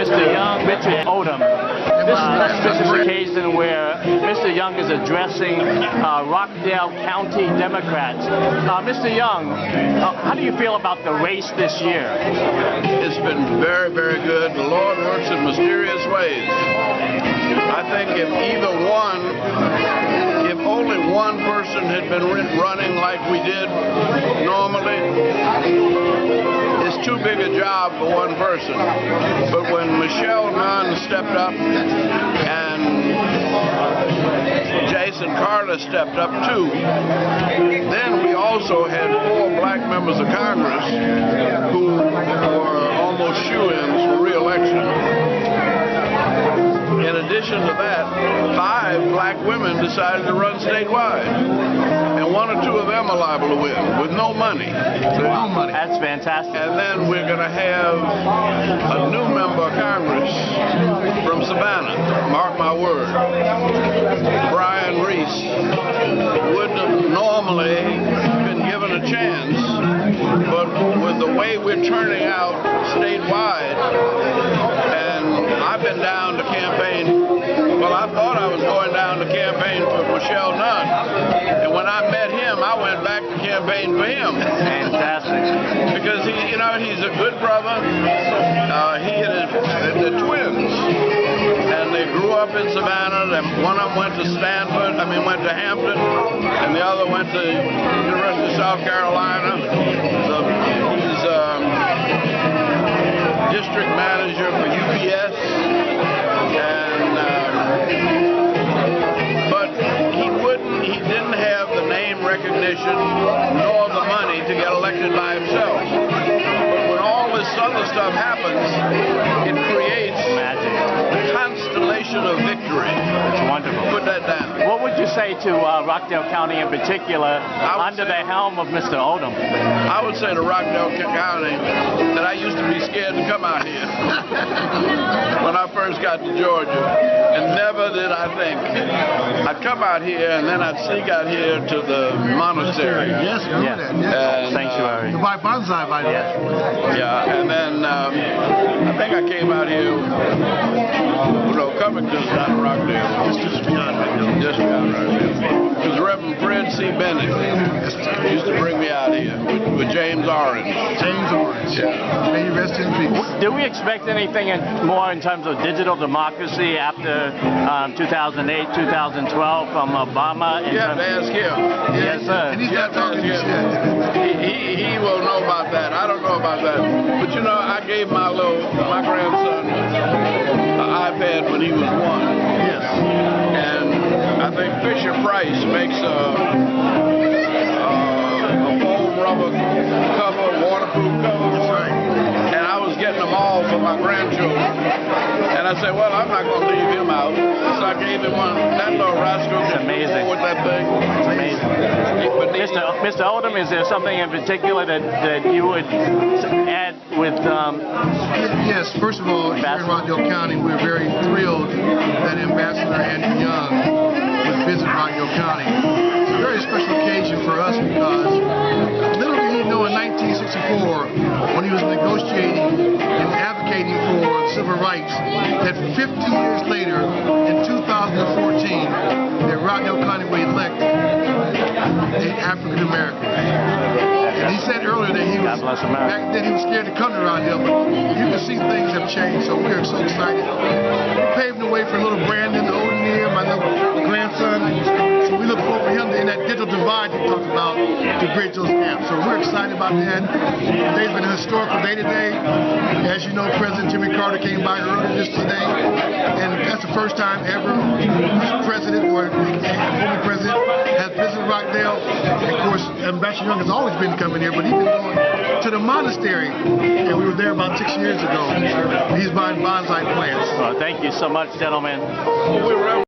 Mr. Young, Richard Oden. This is an occasion where Mr. Young is addressing Rockdale County Democrats. Mr. Young, how do you feel about the race this year? It's been very, very good. The Lord works in mysterious ways. I think if only one person had been running like we did normally, it's too big a job for one person. But when Michelle Nunn stepped up and Jason Carter stepped up too, then we also had 4 black members of Congress who were almost shoo-ins for re-election. In addition to that, 5 black women decided to run statewide. And 1 or 2 of them are liable to win with no money. No money. That's fantastic. And then we're going to have a new member of Congress from Savannah, mark my word. Brian Reese wouldn't have normally been given a chance, but with the way we're turning out statewide, and I've been down to campaign, well, I thought I was going down to campaign for Michelle Nunn, and when I met him, I went back to campaign for him. Fantastic. Because he's a good brother. He and the twins, and they grew up in Savannah. One of them went to went to Hampton, and the other went to University of South Carolina. He's district manager for UPS, but he didn't have the name recognition nor the money to get elected by himself. But when all this other stuff happens, it creates magic, a constellation of victory. It's wonderful. Put that down. What would you say to Rockdale County in particular under the helm of Mr. Oden? I would say to Rockdale County that I used to be scared to come out here when I first got to Georgia, and never did I think I'd come out here and then I'd sneak out here to the monastery. Yes, yes. Sanctuary. To buy bonsai by the way. Yeah, and then I think I came out here, Covington's not in Rockdale. Just beyond Rockdale. Just beyond Rockdale. Because Reverend Fred C. Bennett used to bring me out here with James Orange. James Orange. Yeah. May you rest in peace. Do we expect anything more in terms of digital democracy after 2008, 2012 from Obama? You have to ask him. Yes, sir. And he's not talking to you yet. He will know about that. I don't know about that. But I gave my grandson an iPad when he was 1. Yes. And I think Fisher Price makes a foam rubber cover, waterproof cover. That's right. And I was getting them all for my grandchildren. And I said, well, I'm not going to leave him out. So I gave him one. That little rascal It's can amazing. with that thing. It's amazing. Mr. Oden, is there something in particular that you would add with... Yes, first of all, here in Rockdale County, we're very thrilled that Ambassador Andrew Young would visit Rockdale County. It's a very special occasion for us because little did he know in 1964, when he was negotiating and advocating for civil rights, that 50 years later, in 2014, that Rockdale County would elect an African American. And he said earlier that he was back then he was scared to come to Rockdale, but you can see things have changed, so we're so excited. We're paving the way for little Brandon, Oden here, my little grandson. So we look forward to him in that digital divide you talked about to bridge those gaps. So we're excited about that. Today's been a historical day today. As you know, President Jimmy Carter came by earlier today, and that's the first time ever this president or former president has visited Rockdale. And of course, Ambassador Young has always been coming here, but he's been going to the monastery, and we were there about 6 years ago. He's buying bonsai plants. Well, thank you so much, gentlemen. Well, we're